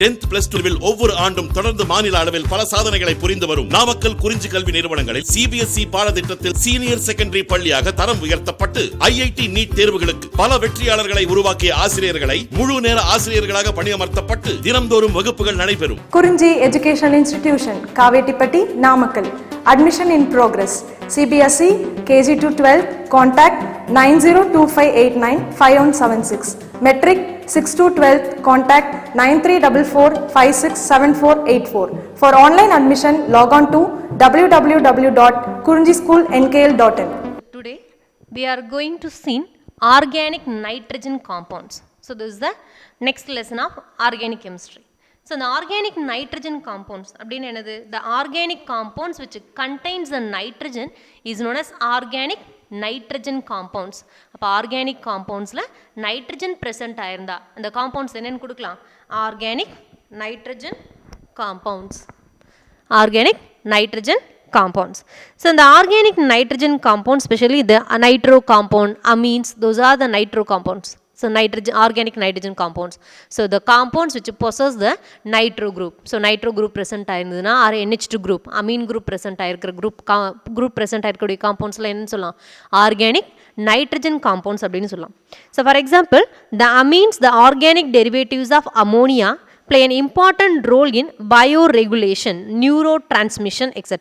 10th plus 2 ஒவ்வொரு ஆண்டும் தொடர்ந்து மாநில அளவில் பல சாதனைகளை புரிந்து வரும் நாமக்கல் குறிஞ்சி கல்வி நிறுவனங்களில் CBSE பாடத்திட்டத்தில் சீனியர் செகண்டரி பள்ளியாக தரம் உயர்த்தப்பட்டு IIT நீட் தேர்வுகளுக்கு பல வெற்றியாளர்களை உருவாக்கிய ஆசிரியர்களை முழு நேர ஆசிரியர்களாக பணியமர்த்தப்பட்டு தினம்தோறும் வகுப்புகள் நடைபெறும். குறிஞ்சி educational institution Kavettipatti Namakkal. Admission in progress. CBSE KG to 12 contact 9025895176. Metric 6 to 12 contact 9344567484. For online admission log on to www.kurinjischoolnkl.in. Today we are going to see organic nitrogen compounds. So this is the next lesson of organic chemistry. So the organic nitrogen compounds, the organic compounds which contains the nitrogen is known as organic nitrogen compounds. அப்போ organic compoundsல nitrogen present ஆயிருந்தா அந்த compounds என்னன்னு கொடுக்கலாம்? Organic nitrogen compounds. Organic nitrogen compounds. So the organic nitrogen compounds, especially the nitro compound, amines, those are the nitro compounds. So nitrogen, organic nitrogen compounds. So the compounds which possess the nitro group. So nitro group present ஆயிருந்ததுனா or NH2 group, amine group present ஆயிருக்கிற group present ஆயிருக்கக்கூடிய compoundsல என்னன்னு சொல்லலாம்? Organic nitrogen compounds அப்படின்னு சொல்லலாம். So for example, the amines, the organic derivatives of ammonia play an important role in bioregulation, neurotransmission, etc.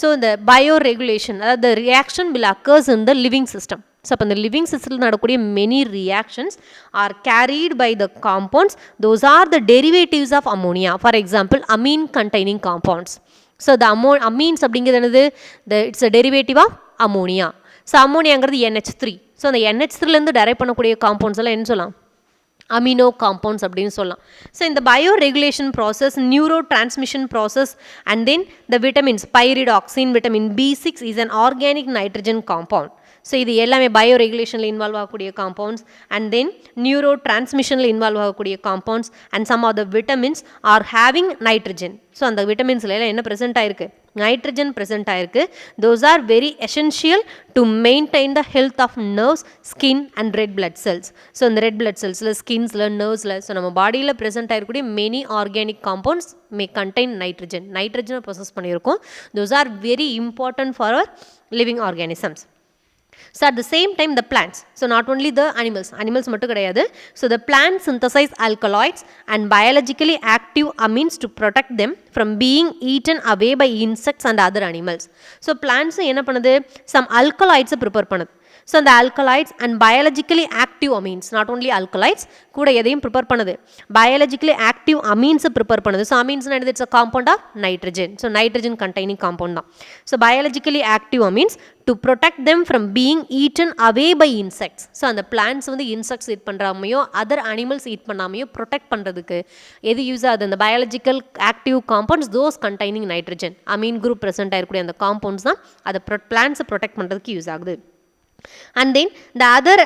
So the bioregulation, the reaction will occurs in the living system. So in the living system nadakuriya many reactions are carried by the compounds. Those are the derivatives of ammonia. For example, amine containing compounds. So the amines அப்படிங்கிறது it's a derivative of ammonia. So ammonia-ங்கிறது NH3. So அந்த NH3 ல இருந்து derive பண்ணக்கூடிய compounds எல்லாம் என்ன சொல்லலாம்? amino compounds அப்படின்னு சொல்லலாம். So in the bioregulation process, neurotransmission process, and then the vitamins pyridoxine, vitamin B6 is an organic nitrogen compound. So இது எல்லாமே bioregulationல involve ஆகக்கூடிய compounds, and then neurotransmissionல involve ஆகக்கூடிய compounds, and some of the vitamins are having nitrogen. So அந்த vitaminsல எல்லாம் என்ன present ஆயிருக்கு? Nitrogen present ஆயிருக்கு. Those are very essential to maintain the health of nerves, skin and red blood cells. So இந்த red blood cellsல, skinsல, nervesல, so நம்ம பாடியில present ஆயிருக்கக்கூடிய many organic compounds may contain nitrogen. Nitrogen possess பண்ணியிருக்கோம். Those are very important for our living organisms. So at the same time the plants, so not only the animals மட்டும் கிடையாது. So the plants synthesize alkaloids and biologically active amines to protect them from being eaten away by insects and other animals. So plants என்ன பண்ணுது? Some alkaloids prepare பண்ணுது. So the alkaloids and biologically active amines, not only alkaloids, கூட எதையும் prepare பண்ணுது? Biologically active amines prepare பண்ணுது. So amines னா it's a compound of nitrogen. So nitrogen containing compound தான். So biologically active amines to protect them from being eaten away by insects. So அந்த plants வந்து insects eat பண்றாமையோ other animals eat பண்ணாமையோ protect பண்றதுக்கு எது use ஆகுது? அந்த biological active compounds, those containing nitrogen, amine group present ஆயிருக்கூடிய அந்த compounds தான் அதை plants protect பண்றதுக்கு யூஸ் ஆகுது. And then the other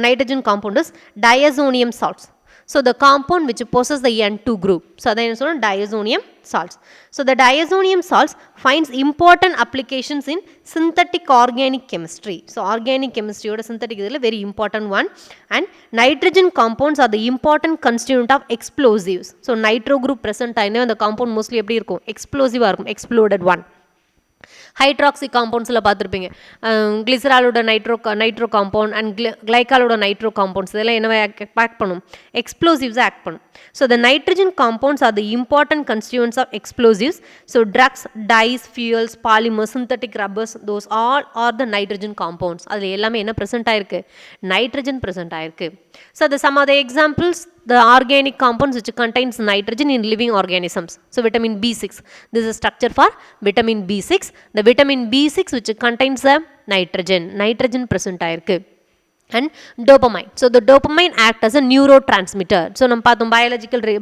nitrogen compound is diazonium salts. So the compound which possesses the N2 group. So that is called diazonium salts. So the diazonium salts finds important applications in synthetic organic chemistry. So organic chemistry oda synthetic is a very important one. And nitrogen compounds are the important constituent of explosives. So nitro group present ஆயினா அந்த compound mostly எப்படி இருக்கும்? Explosive ஆ இருக்கும். Exploded one. Hydroxy காம்பவுண்ட்ஸில் பார்த்துருப்பீங்க. கிளிசராலோட nitro compound and கிளைக்காலோட nitro compounds இதெல்லாம் என்ன ஆக்ட் பண்ணும்? எக்ஸ்ப்ளோசிவ்ஸாக ஆக்ட் பண்ணும். So the nitrogen compounds are the important constituents of explosives. So drugs, dyes, fuels, polymers, synthetic rubbers, those all are the nitrogen compounds. அதில் எல்லாமே என்ன ப்ரெசென்ட் ஆயிருக்கு? நைட்ரஜன் ப்ரெசென்ட் ஆயிருக்கு. So the some of the examples, the organic compounds which contains nitrogen in living organisms. So vitamin B6, this is structure for vitamin B6. The vitamin B6 which contains the nitrogen present ஆயிருக்கு. And dopamine. So the dopamine act as a neurotransmitter. So நம்ம பார்த்தோம்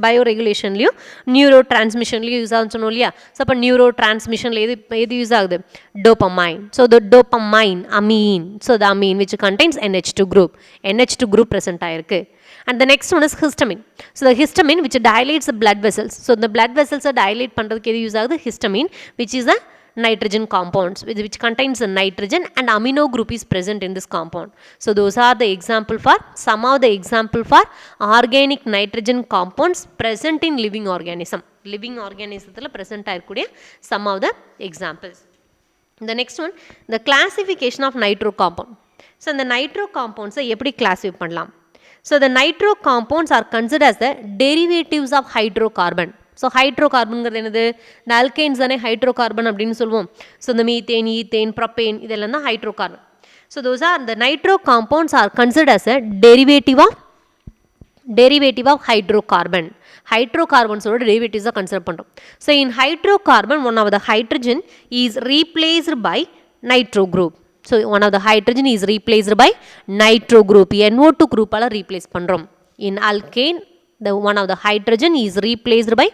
bioregulationலையும் neurotransmissionலையும் use ஆகுதுன்னு சொன்னோம் இல்லையா? So அப்போ neurotransmissionல எது use ஆகுது? Dopamine. So the dopamine, amine. So the amine which contains NH2 group present ஆயிருக்கு. And the next one is histamine. So the histamine which dilates the blood vessels. So the blood vessels dilate பண்ணுறதுக்கு எது use ஆகுது? Histamine which is a nitrogen compounds which contains a nitrogen and amino group is present in this compound. So those are the example for some of the example for organic nitrogen compounds present in living organism. Living organism present ஆயிருக்கூடிய some of the examples. The next one, the classification of nitro compound. So the nitro compounds எப்படி classify பண்ணலாம்? So the nitro compounds are considered as the derivatives of hydrocarbon. So ஹைட்ரோகார்பனுங்கிறது என்னது? இந்த alkynes தானே hydrocarbon அப்படின்னு சொல்லுவோம். So இந்த methane, ethane, propane இதெல்லாம் தான் hydrocarbon. So those are the nitro compounds are considered as a derivative of hydrocarbon. ஹைட்ரோகார்பன்ஸோட டெரிவேட்டிவ்ஸாக கன்சிடர் பண்ணுறோம். So in hydrocarbon one of the hydrogen is replaced by nitro group. So one of the hydrogen is replaced by nitro group, NO2 குரூப்பால் replace பண்ணுறோம். In alkane the one of the hydrogen is replaced by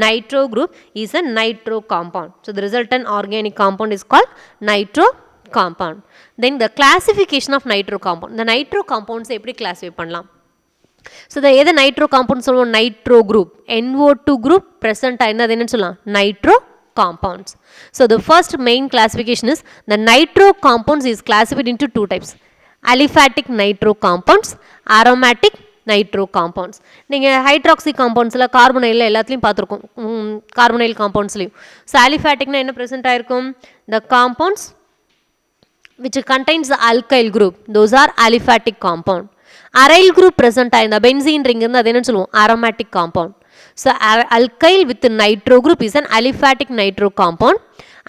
nitro group is a nitro compound. So the resultant organic compound is called nitro compound. Then the classification of nitro compound. The nitro compounds எப்படி classify பண்ணலாம்? So the எது nitro compound சொல்லுவோம்? nitro group, NO2 group present ஆயிருந்தா என்ன சொல்லலாம்? nitro compounds. So the first main classification is the nitro compounds is classified into two types: aliphatic nitro compounds, aromatic nitro compounds. நீங்கள் hydroxy காம்பவுண்ட்ஸில் கார்பனைலில் எல்லாத்துலேயும் பார்த்துருக்கோம், கார்பனைல் காம்பவுண்ட்ஸ்லையும். ஸோ ஆலிஃபேட்டிக்னா என்ன ப்ரெசென்ட் ஆயிருக்கும்? The compounds which contains alkyl group, those are aliphatic compound. Aryl group present ஆயிருந்தா பென்சீன் ரிங் இருந்து அது என்னன்னு சொல்லுவோம்? Aromatic compound. So alkyl with nitro group is an aliphatic nitro compound,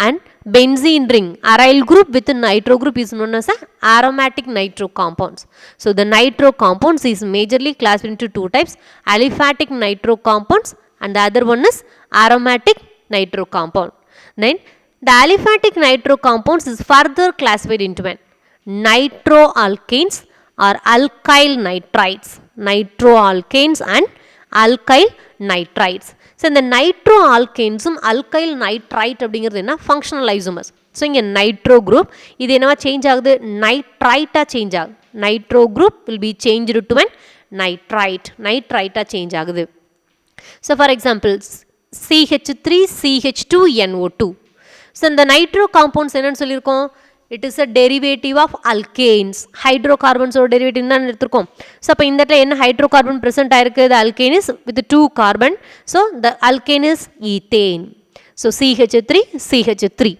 and benzene ring aryl group with nitro group is known as aromatic nitro compounds. So the nitro compounds is majorly classified into two types: aliphatic nitro compounds and the other one is aromatic nitro compound. Then the aliphatic nitro compounds is further classified into nitroalkanes or alkyl nitrites, nitroalkanes and alkyl nitrites. So இந்த nitro ஆல்கேன்ஸும் alkyl nitrite அப்படிங்கிறது என்ன? Functional isomers. So இங்கே nitro group இது என்னவா change ஆகுது? நைட்ரைட்டாக change ஆகுது. Nitro group will be changed to an நைட்ரைட்டாக சேஞ்ச் ஆகுது. So for example CH3 CH2NO2. So இந்த நைட்ரோ காம்பவுண்ட்ஸ் என்னன்னு சொல்லியிருக்கோம்? it is a derivative of alkanes. ஹைட்ரோகார்பன்ஸோட டெரிவேட்டிவ் தான் எடுத்திருக்கோம். ஸோ அப்போ இந்த இடத்துல என்ன ஹைட்ரோகார்பன் ப்ரெசென்ட் ஆயிருக்கு? the alkane is with 2 carbon. so the alkane is ethane. so CH3.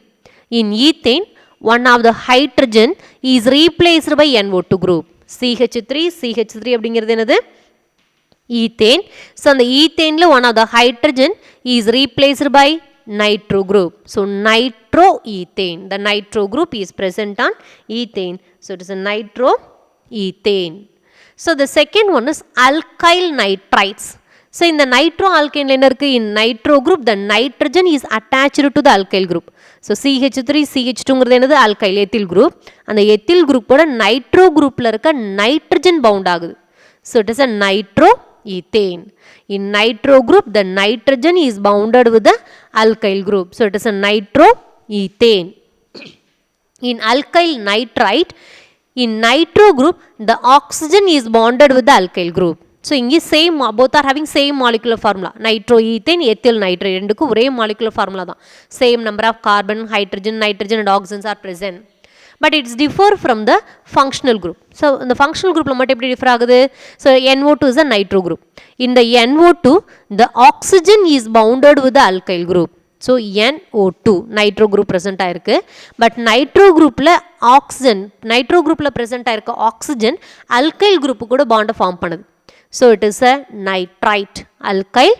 in ethane one of the hydrogen is replaced by NO2 group. CH3 அப்படிங்கிறது என்னது? ethane. so அந்த ethaneல one of the hydrogen is replaced by nitro group. So nitroethane, the nitro group is present on ethane. So it is a nitroethane. So the second one is alkyl nitrites. So in the nitroalkane என்ன இருக்கு? in nitro group the nitrogen is attached to the alkyl group. So CH3 CH2ங்கிறது என்னது? alkyl ethyl group. அந்த ethyl group ஓட nitro groupல இருக்க nitrogen bound ஆகுது. So it is a nitroethane. In nitro group the nitrogen is bounded with the alkyl group. So it is a nitroethane. In alkyl nitrite, in nitro group the oxygen is bonded with the alkyl group. So இங்கே same, both are having same molecular formula. Nitroethane, ethyl nitrate ரெண்டுக்கும் ஒரே molecular formula தான். Same number of carbon, hydrogen, nitrogen and oxygens are present. But it's differ from the functional group. So இந்த functional groupல மட்டும் எப்படி differ ஆகுது? So NO2 is a nitro group. In the NO2 the oxygen is bounded with the alkyl group. So NO2 nitro group present ஆயிருக்கு. But nitro groupல oxygen, nitro groupல present ஆயிருக்க oxygen alkyl group கூட bond form பண்ணுது. So it is a nitrite, alkyl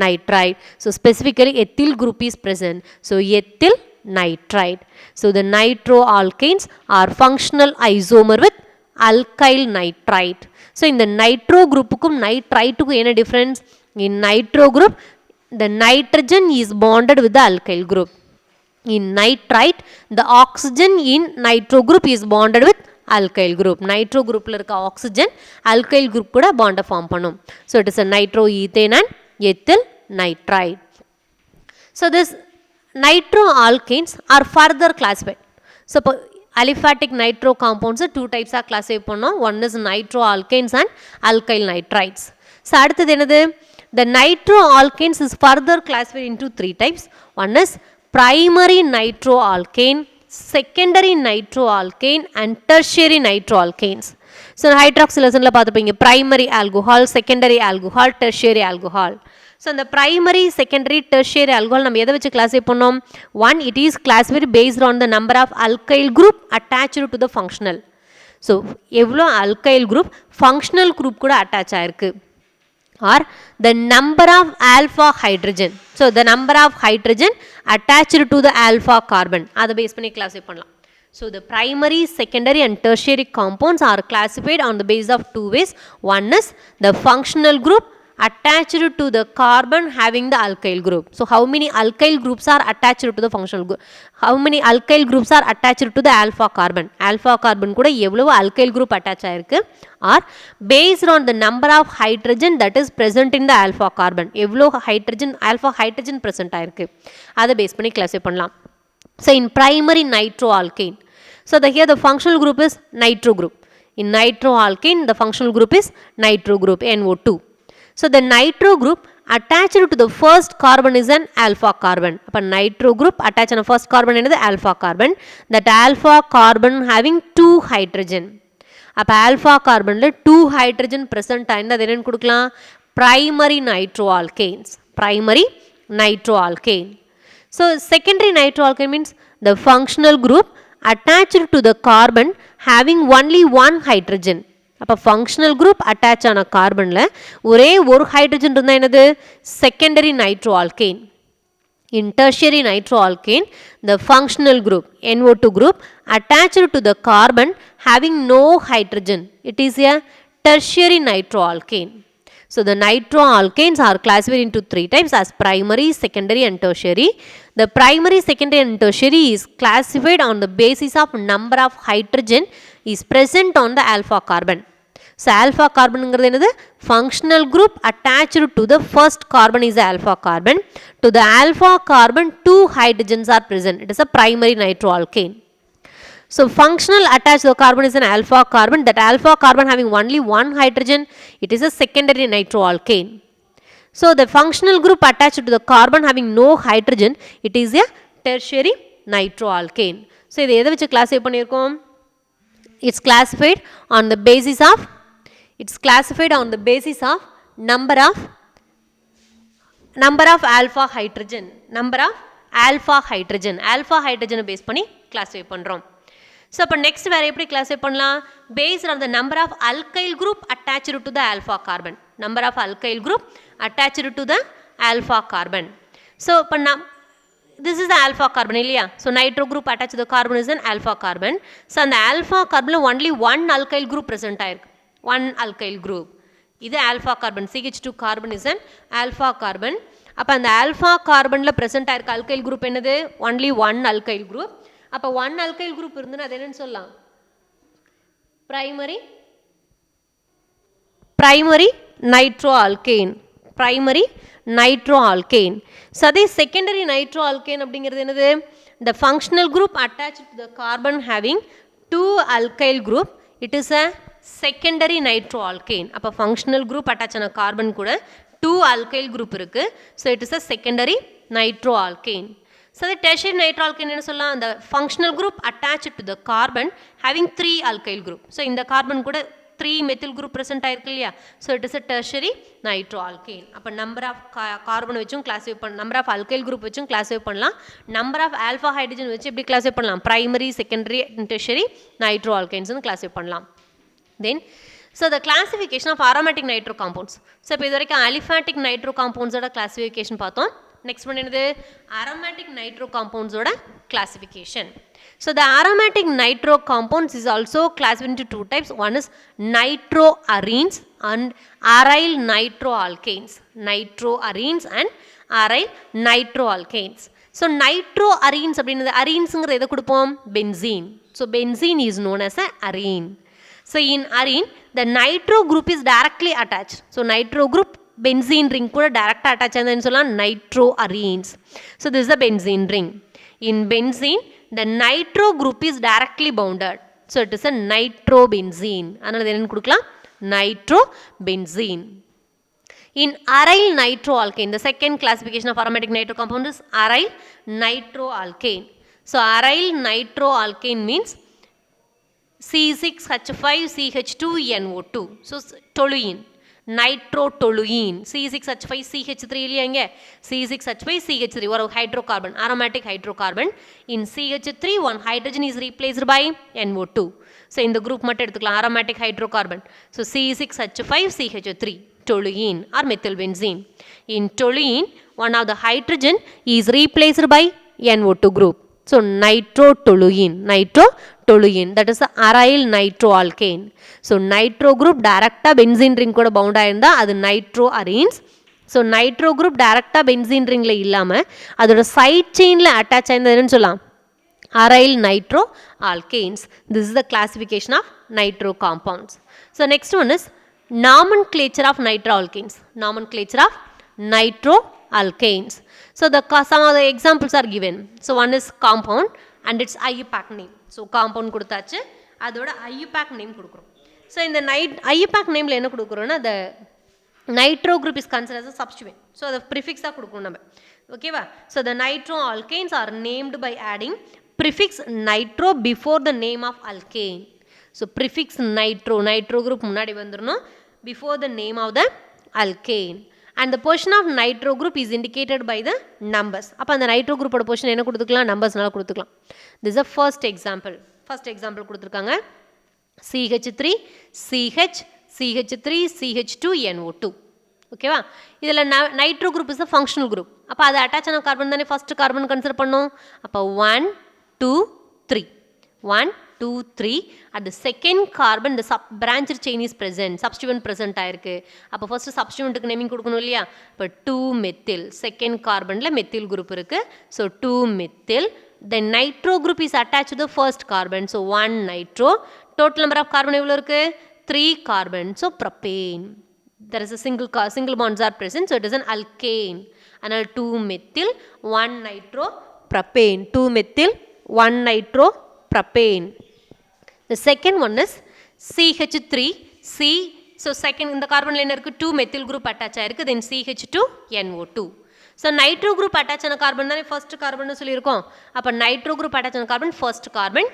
nitrite. So specifically ethyl group is present. So ethyl nitrite. So the nitroalkanes are functional isomer with alkyl nitrite. So in the nitro groupக்கும் nitriteக்கும் என்ன difference? In nitro group the nitrogen is bonded with the alkyl group. In nitrite the oxygen in nitro group is bonded with alkyl group. Nitro groupல இருக்க oxygen alkyl group கூட bond form பண்ணும். So it is a nitroethane and ethyl nitrite. So this nitroalkanes are further classified. So aliphatic nitro compounds two types are classified பண்ணோம். One is nitroalkanes and alkyl nitrites. So அடுத்தது என்னது? The nitroalkanes is further classified into three types. One is primary nitroalkane, secondary nitroalkane and tertiary nitroalkanes. So hydroxylation பார்த்துப்பீங்க primary alcohol, secondary alcohol, tertiary alcohol. So the primary, secondary, tertiary alcohol நம்ம எதை வச்சு classify பண்ணோம்? One, it is classified based on the number of alkyl group attached to the functional. So எவ்வளோ alkyl group functional group கூட attach ஆயிருக்கு. Or the number of alpha hydrogen. So the number of hydrogen attached to the alpha carbon. அதை base பண்ணி classify பண்ணலாம். So the primary, secondary and tertiary compounds are classified on the basis of two ways. One is the functional group attached to the carbon having the alkyl group. So how many alkyl groups are attached to the functional group? How many alkyl groups are attached to the alpha carbon? Alpha carbon கூட எவ்வளவு alkyl group attach ஆயிருக்கு? Or based on the number of hydrogen that is present in the alpha carbon. எவ்வளோ hydrogen, alpha hydrogen present ஆயிருக்கு? அதை base பண்ணி classify பண்ணலாம். So in primary nitroalkane, so here the functional group is nitro group. In nitroalkane, the functional group is nitro group, NO2. So the nitro group attached to the first carbon is an alpha carbon. அப்போ nitro group attached on the first carbon என்னது alpha carbon. That alpha carbon having 2 hydrogen. அப்போ alpha carbonல 2 hydrogen present ஆயிருந்தா அது என்னன்னு கொடுக்கலாம்? Primary nitroalkanes. Primary nitroalkane. So secondary nitroalkane means the functional group attached to the carbon having only one hydrogen. அப்போ functional group attach ஆன கார்பனில் ஒரே ஒரு hydrogen இருந்தால் என்னது secondary நைட்ரோஆல்கேன். In tertiary nitroalkane, the functional group NO2 group attached to the carbon having no hydrogen. It is a tertiary nitroalkane. So the nitroalkanes are classified into three types as primary, secondary and tertiary. The primary, secondary and tertiary is classified on the basis of number of hydrogen is present on the alpha carbon. So alpha carbon is the functional group attached to the first carbon is the alpha carbon. To the alpha carbon 2 hydrogens are present. It is a primary nitroalkane. So functional attached to the carbon is an alpha carbon. That alpha carbon having only one hydrogen, it is a secondary nitroalkane. So the functional group attached to the carbon having no hydrogen, it is a tertiary nitroalkane. So இது எதை வச்சு classify பண்ணியிருக்கோம்? It's classified on the basis of number of alpha hydrogen. Number of alpha hydrogen. Alpha hydrogen base பண்ணி classify பண்றோம். So அப்போ next வேற எப்படி classify பண்ணலாம்? Based on the number of alkyl group attached to the alpha carbon. Number of alkyl group attached to the alpha carbon. So இப்போ this is the alpha carbon இல்லையா? So nitro group attached to the carbon is an alpha carbon. So அந்த alpha carbon only one alkyl group present ஆயிருக்கு. One alkyl group. இது alpha carbon. CH2 carbon is an alpha carbon. அப்போ அந்த alpha carbonல present ஆயிருக்கு alkyl group என்னது? Only one alkyl group. அப்போ one alkyl group இருந்துன்னா அது என்னன்னு சொல்லலாம்? Primary nitroalkane. Primary nitroalkane. So அதே secondary nitroalkane அப்படிங்கிறது என்னது? The functional group attached to the carbon having 2 alkyl group, it is a secondary nitroalkane. அப்போ functional group attached ஆன carbon கூட 2 alkyl group இருக்கு. So it is a secondary nitroalkane. So the tertiary nitroalkane என்ன சொல்லலாம்? The functional group attached to the carbon having 3 alkyl group. So இந்த carbon கூட 3 methyl group present ஆயிருக்கு இல்லையா? So it is a tertiary nitroalkane. அப்போ number of carbon வச்சும் classify பண்ணலாம், number of alkyl group வச்சும் classify பண்ணலாம், number of alpha hydrogen வச்சு எப்படி classify பண்ணலாம்? Primary, secondary and tertiary nitroalkanes னு classify பண்ணலாம். Then so the classification of aromatic nitro compounds. So இப்போ இது வரைக்கும் aliphatic nitro compounds ஓட classification பார்த்தோம். Next one என்னது? Aromatic nitro compounds ஓட classification. So the aromatic nitro compounds is also classified into two types. One is nitroarenes and aryl nitroalkanes. Nitroarenes and aryl nitroalkanes. So nitroarenes அப்படினது arenesங்கிறது எதை கொடுப்போம்? Benzene. So benzene is known as a arene. So in arene the nitro group is directly attached. So nitro group benzene ring கூட direct attach ஆனதுன்னு சொல்லலாம் nitroarenes. So this is the benzene ring. In benzene the nitro group is directly bounded. So it is a nitrobenzene. அதனால என்னன்னு கொடுக்கலாம்? Nitrobenzene. In aryl nitroalkane, the second classification of aromatic nitro compound is aryl nitroalkane. So aryl nitroalkane means C6H5CH2NO2. So toluene, nitrotoluene, C6H5CH3 இல்லையா இங்க C6H5CH3 ஒரு hydrocarbon, aromatic hydrocarbon. In CH3 one hydrogen is replaced by NO2. So இந்த group மட்டும் எடுத்துக்கலாம் aromatic hydrocarbon. So C6H5CH3 toluene or methylbenzene. In toluene one of the hydrogen is replaced by NO2 group. So nitrotoluene, that is the aryl nitroalkane. So nitro group direct benzene ring கூட bound ஆயிருந்தா அது nitroarenes. So nitro group direct benzene ringல இல்லாம அதோட side chainல attach ஆயிருந்ததுன்னு சொல்லலாம் aryl nitroalkanes. This is the classification of nitro compounds. So next one is nomenclature of nitroalkanes. Nomenclature of nitroalkanes. So some of the examples are given. So one is compound and its IUPAC name. So compound கொடுத்தாச்சு அதோட IUPAC name கொடுக்குறோம். So இந்த IUPAC nameல என்ன கொடுக்குறோம்னா the nitro group is considered as a substituent. So the prefix தான் கொடுக்கணும் நம்ம. ஓகேவா? So the nitroalkanes are named by adding prefix nitro before the name of alkane. So prefix nitro group முன்னாடி வந்துறணும் before the name of the alkane. And the position of nitro group is indicated by the numbers. அப்ப அந்த nitro group ஓட position என்ன கொடுத்துக்கலாம் நம்பர்ஸ்னால கொடுத்துக்கலாம். This is the first example. First example கொடுத்திருக்காங்க CH3 CH CH3 CH2NO2. ஓகேவா? இதுல nitro group is a functional group. அப்ப அது அட்டாச் ஆன கார்பன் தானே first கார்பன் கன்சிடர் பண்ணோம். அப்ப 1 2 3 1 2 3 at the second carbon the branched chain is present, substituent present ஆயிருக்கு. அப்ப first substituentக்கு நேமிங் கொடுக்கணும் இல்லையா? அப்ப 2 methyl second carbonல methyl group இருக்கு. So 2 methyl, then nitro group is attached to the first carbon. So 1 nitro, total number of carbon எவ்வளவு இருக்கு? 3 carbon. So propane, there is a single bonds are present, so it is an alkane. Another 2 methyl 1 nitro propane, 2 methyl 1 nitro propane. The second one is CH3 C. So second in the carbon line irukku 2 methyl group attach ஆயிருக்கு, then CH2NO2. So nitro group attach ஆன carbon தானே first carbon னு சொல்லியிருக்கோம். அப்ப nitro group attach ஆன carbon first carbon,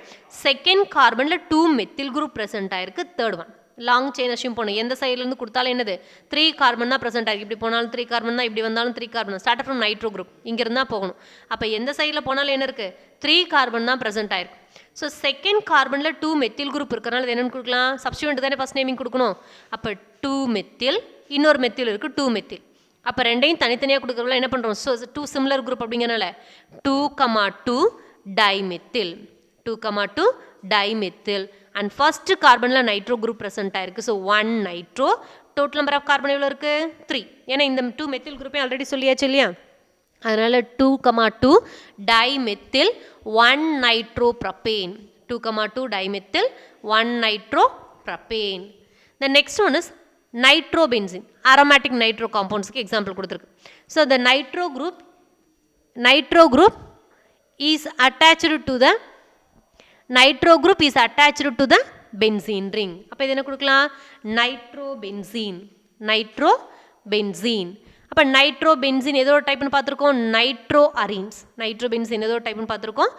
second carbonல 2 methyl group present ஆயிருக்கு, third one. Long chain assume பண்ணும் எந்த சைடுல இருந்து கொடுத்தாலும் என்னது 3 கார்பன் தான் பிரசன்ட் ஆயிருக்கு. இப்படி போனாலும் 3 கார்பன் தான், இப்படி வந்தாலும் 3 carbon. Start from nitro group இங்க இருந்தா போகணும். அப்ப எந்த சைடுல போனாலும் என்ன இருக்கு 3 கார்பன் தான் பிரசன்ட் ஆயிருக்கு. ஸோ செகண்ட் கார்பன்ல 2 மெத்தில் குரூப் இருக்கிறனால என்னன்னு கொடுக்கலாம் சப்ஸ்டிட்யூண்ட் தானே ஃபர்ஸ்ட் நேமிங் கொடுக்கணும். அப்ப 2 மெத்தில், இன்னொரு மெத்தில் இருக்கு 2 மெத்தில். அப்ப ரெண்டையும் தனித்தனியாக கொடுக்கறதுல என்ன பண்றோம், ஸோ 2 சிமிலர் குரூப் அப்படிங்கறனால 2,2 டைமெத்தில், 2,2 டைமெத்தில். அண்ட் ஃபர்ஸ்ட் கார்பன்ல நைட்ரோ குரூப் பிரசன்ட் ஆயிருக்கு. So 1 nitro, total number of carbon எவ்வளோ இருக்கு 3. ஏன்னா இந்த 2 மெத்தில் குரூப்பே ஆல்ரெடி சொல்லியாச்சு இல்லையா, அதனால 2,2 dimethyl 1 nitro propane, 2,2 dimethyl 1 nitro propane. The next one is nitrobenzene, aromatic nitro compounds க்கு எக்ஸாம்பிள் கொடுத்துருக்கு. So the nitro group is attached to the benzene ring. அப்ப இது என்ன கொடுக்கலாம் nitrobenzene. அப்ப nitrobenzene ஏதோ டைப்னு பார்த்திருக்கோம் nitroarenes. nitrobenzene ஏதோ டைப்னு பார்த்திருக்கோம்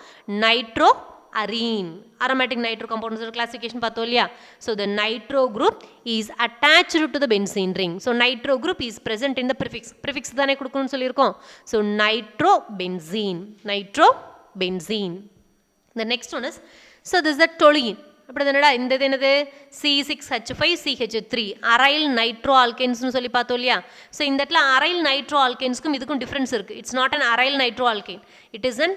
nitroarene. aromatic nitro compounds classification பார்த்தோம் இல்லையா. So the nitro group is attached to the benzene ring. So nitro group is present in the prefix தானே கொடுக்கணும்னு சொல்லியிருக்கோம். So nitrobenzene. The next one is, so this is the toluene. அப்படி என்னடா இந்த என்னது C6H5CH3 aryl nitroalkanes னு சொல்லி பார்த்தோம் இல்லையா. ஸோ இந்த இடத்துல aryl nitroalkanesக்கும் இதுக்கும் டிஃபரன்ஸ் இருக்கு. It's not an aryl nitroalkane, it is an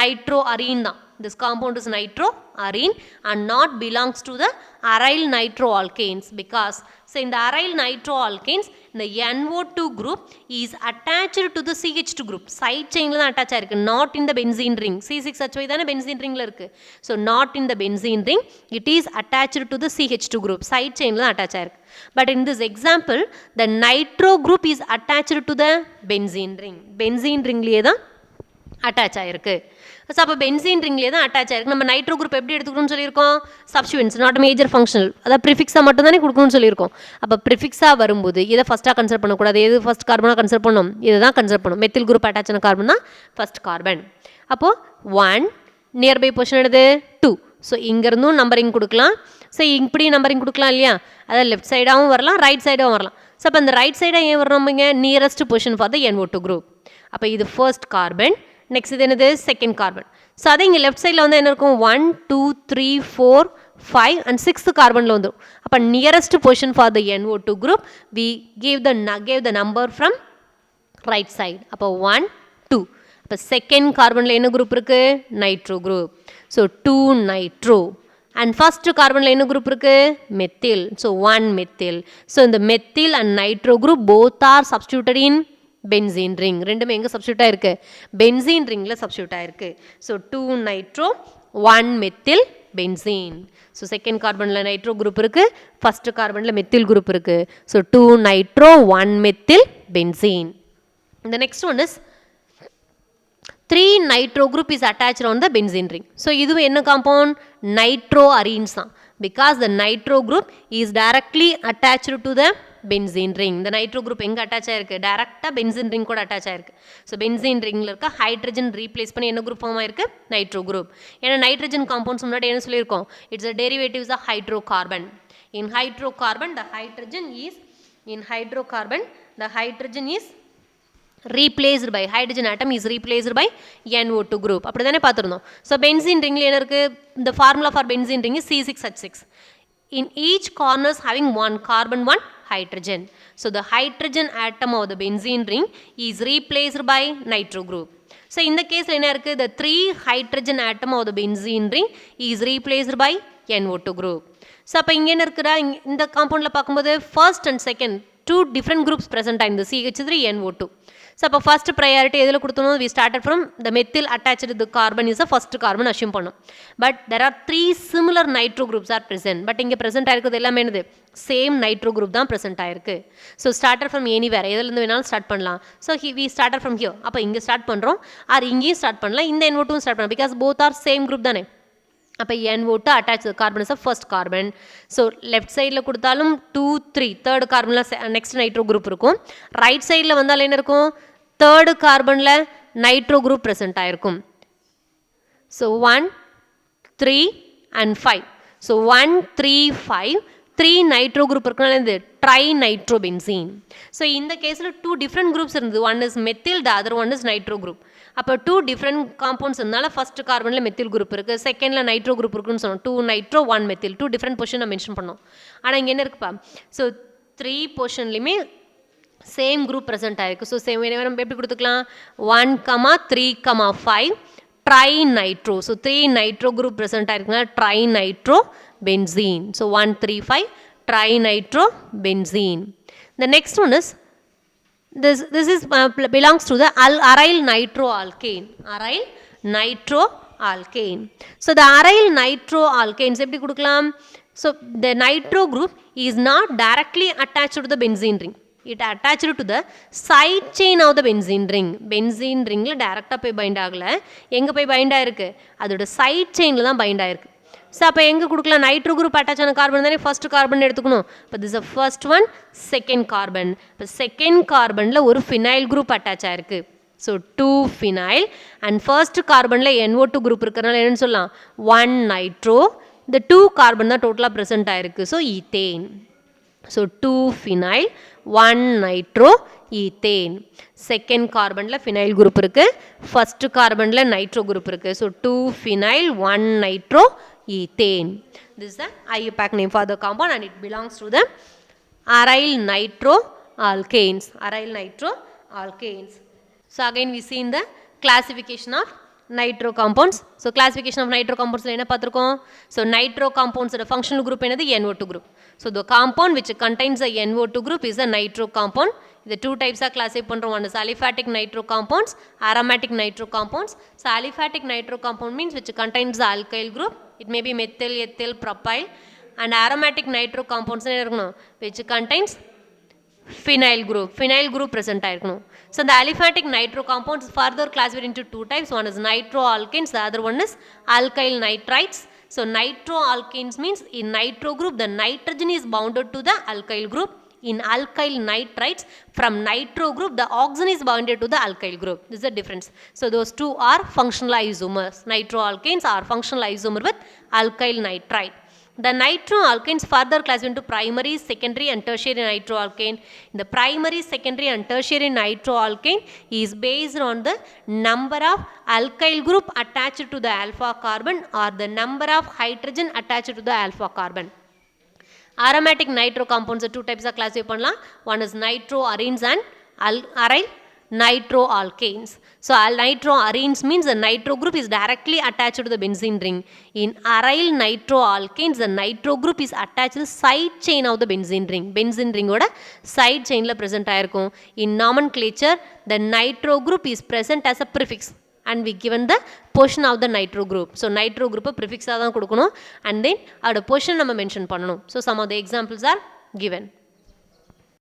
nitroarene தான். This compound is nitroarene and not belongs to the aryl nitroalkanes because so in the aryl nitroalkanes the NO2 group is attached to the CH2 group. Side chain la attach ஆயிருக்கு, not in the benzene ring. C6H5 தானே benzene ringல இருக்கு. So not in the benzene ring, it is attached to the CH2 group. Side chain la attach ஆயிருக்கு. But in this example the nitro group is attached to the benzene ring. Benzene ringலயே தான் attach ஆயிருக்கு. So அப்போ benzene ரிங்லேயே தான் attach ஆயிருக்கு. நம்ம nitro group எப்படி எடுத்துக்கணும்னு சொல்லியிருக்கோம், சப்ஸ்டிட்யூன்ஸ் நாட் மேஜர் ஃபங்க்ஷனல், அதாவது ப்ரிஃபிக்ஸாக மட்டும் தானே கொடுக்கணும்னு சொல்லியிருக்கோம். அப்போ ப்ரிஃபிக்ஸாக வரும்போது இதை ஃபஸ்ட்டாக கன்சிடர் பண்ணக்கூடாது, எது ஃபஸ்ட் கார்பனாக கன்சிடர் பண்ணணும், இதை தான் கன்சிடர் பண்ணணும். மெத்தில் குரூப் அட்டாச் ஆன கார்பன் தான் ஃபஸ்ட் கார்பன். அப்போது 1 நியர்பை பொசிஷன் எடுது 2. ஸோ இங்கேருந்தும் நம்பரிங் கொடுக்கலாம், ஸோ இப்படி நம்பரிங் கொடுக்கலாம் இல்லையா, அதாவது லெஃப்ட் சைடாகவும் வரலாம் ரைட் சைடாகவும் வரலாம். ஸோ அப்போ அந்த ரைட் சைடாக ஏன் வரணும்ங்க, nearest position for the NO2 group. அப்போ இது ஃபர்ஸ்ட் கார்பன், நெக்ஸ்ட் இது என்னது செகண்ட் கார்பன். ஸோ அதை இங்கே லெஃப்ட் சைடில் வந்து என்ன இருக்கும், 1 2 3 4 5 and 6th கார்பனில் வந்துடும். அப்போ nearest position for the NO2 group we gave the number from right side. அப்போ 1 2. அப்போ செகண்ட் கார்பனில் என்ன குரூப் இருக்குது, nitro group. So 2 nitro. And first கார்பனில் என்ன குரூப் இருக்குது, மெத்தில். So 1 methyl. ஸோ இந்த methyl and nitro group both are substituted in benzene ring. ரெண்டுமே எங்கே சப்ஸ்டியூட் ஆயிருக்கு, பென்சீன் ரிங்கில் சப்ஸ்டியூட் ஆயிருக்கு. So 2 nitro 1 methyl benzene. So second கார்பனில் nitro group இருக்குது, ஃபர்ஸ்ட் கார்பனில் மெத்தில் குரூப் இருக்குது. So 2 nitro 1 methyl benzene. The next one is 3 nitro group is attached on the benzene ring. So இதுவும் என்ன compound, nitroarenes தான், because the nitro group is directly attached to the benzene ring. The nitro group எங்க attach ஆயிருக்கு, டைரக்டாக benzene ring கூட attach ஆயிருக்கு. So benzene ringல இருக்க hydrogen replace பண்ணி என்ன குரூப் ஃபார்ம் ஆயிருக்கு, நைட்ரோ குரூப். ஏன்னா நைட்ரஜன் காம்பவுண்ட்ஸ் முன்னாடி என்ன சொல்லியிருக்கோம், it's a derivatives of hydrocarbon. In hydrocarbon the hydrogen is replaced by, hydrogen atom is replaced by NO2 group. அப்படி தானே பார்த்துருந்தோம். ஸோ பென்சீன் ரிங்கில் என்ன இருக்குது, the formula for benzene ring is C6H6. In each corners having one carbon, one hydrogen. So the hydrogen atom of the benzene ring is replaced by nitro group. So இந்த கேஸில் என்ன இருக்குது, the 3 hydrogen atom of the benzene ring is replaced by NO2 group. So அப்போ இங்கே என்ன இருக்குடா, இந்த காம்பவுண்டில் பார்க்கும்போது first and second 2 different groups present in the CH3 NO2. So அப்போ ஃபஸ்ட் ப்ரையாரிட்டி எதில் கொடுத்தணும், we started from the methyl attach the carbon is a first carbon assume பண்ணோம். But there are 3 similar nitro groups are present. But இங்கே present ஆயிருக்கிறது எல்லாமே என்னது, same nitro group தான் present ஆயிருக்கு. ஸோ ஸ்டார்டட் ஃப்ரம் எனிவேர், எதுலேருந்து வேணாலும் start பண்ணலாம். So we started from here, அப்போ இங்கே ஸ்டார்ட் பண்ணுறோம், ஆர் இங்கேயும் ஸ்டார்ட் பண்ணலாம், இந்த NO2 ஸ்டார்ட் பண்ணலாம், because both are same group தானே. அப்போ NO2 attach carbon is a first carbon. So left சைடில் கொடுத்தாலும் 2 3 தேர்ட் கார்பனில் நெக்ஸ்ட் நைட்ரோ குரூப் இருக்கும். ரைட் சைடில் வந்தால் என்ன இருக்கும், தேர்டு கார்பனில் நைட்ரோ குரூப் ப்ரெசென்ட் ஆயிருக்கும். So 1 3 and 5. So 1 3 5 3 nitro group இருக்கனால இது ட்ரை நைட்ரோ பென்சீன். ஸோ இந்த கேஸில் 2 டிஃப்ரெண்ட் குரூப்ஸ் இருந்தது, one is methyl, the other one is nitro group. அப்போ 2 டிஃப்ரெண்ட் காம்பவுண்ட்ஸ் இருந்தால ஃபர்ஸ்ட் கார்பனில் மெத்தில் குரூப் இருக்குது, செகண்டில் நைட்ரோ குரூப் இருக்குன்னு சொன்னோம். 2 நைட்ரோ 1 மெத்தில், 2 டிஃப்ரெண்ட் பொசிஷன் நான் மென்ஷன் பண்ணோம். ஆனால் இங்கே என்ன இருக்குப்பா, ஸோ 3 பொசிஷன்லையுமே சேம் குரூப் ப்ரெசென்ட் ஆயிருக்கு. ஸோ சேம் நம்ம எப்படி கொடுத்துக்கலாம், 1 3 5 tri nitro. So 3 nitro group present ஆயிருக்குங்க, tri nitro benzene. So 1 3 5 tri nitro benzene. The next one is this is belongs to the aryl nitroalkane. Aryl nitroalkane. So the aryl nitroalkanes எப்படி கொடுக்கலாம், so the nitro group is not directly attached to the benzene ring. It attached to the side chain of the benzene ring. Benzene ringல டைரக்டாக போய் find ஆகலை, எங்கே போய் find ஆயிருக்கு, அதோட side செயினில் தான் பைண்ட் ஆயிருக்கு. ஸோ அப்போ எங்கே கொடுக்கலாம், நைட்ரோ குரூப் அட்டாச் ஆன கார்பன் தானே ஃபர்ஸ்ட் கார்பன் எடுத்துக்கணும். இப்போ this first one second carbon. இப்போ செகண்ட் கார்பனில் ஒரு ஃபினைல் குரூப் அட்டாச் ஆயிருக்கு. ஸோ 2 ஃபினைல் அண்ட் ஃபர்ஸ்ட் கார்பனில் NO2 குரூப் இருக்கிறனால என்னன்னு சொல்லலாம், 1 நைட்ரோ. இந்த 2 கார்பன் தான் டோட்டலாக ப்ரெசென்ட் ஆயிருக்கு. So ethane. So 2 phenyl 1 nitro ethane. Second கார்பனில் ஃபினைல் குரூப் இருக்குது, ஃபர்ஸ்ட் கார்பனில் நைட்ரோ குரூப் இருக்குது. So 2 phenyl 1 nitro ethane. This is the IUPAC name for the compound and it belongs to the aryl nitroalkanes. Aryl nitroalkanes. So again we see in the classification of nitro compounds. So classification of nitro compounds la enna paathirukom. So nitro compounds oda functional group enadhu NO2 group. So the compound which contains a NO2 group is a nitro compound. The two types are classified பண்றோம். One is aliphatic nitro compounds, aromatic nitro compounds. So aliphatic nitro compound means which contains the alkyl group. It may be methyl, ethyl, propyl. And aromatic nitro compounds which contains phenyl group present ஆயிருக்கணும். So the aliphatic nitro compounds further classified into two types. One is nitroalkanes, the other one is alkyl nitrites. So nitroalkanes means in nitro group the nitrogen is bounded to the alkyl group. In alkyl nitrites, from nitro group the oxygen is bounded to the alkyl group. This is the difference. So those two are functional isomers. Nitroalkanes are functional isomer with alkyl nitrite. The nitroalkanes further classified into primary, secondary and tertiary nitroalkane. The primary, secondary and tertiary nitroalkane is based on the number of alkyl group attached to the alpha carbon or the number of hydrogen attached to the alpha carbon. Aromatic nitro compounds are two types of classified. One is nitroarenes and aryl nitroalkanes. So nitroarenes means the nitro group is directly attached to the benzene ring. In aryl nitroalkanes, the nitro group is attached to the side chain of the benzene ring. Benzene ring oda side chain la present aayirukkum. In nomenclature, the nitro group is present as a prefix and we given the portion of the nitro group. So nitro group prefix ah dhaan kudukanum and then adoda portion nama mention pananum. So some of the examples are given.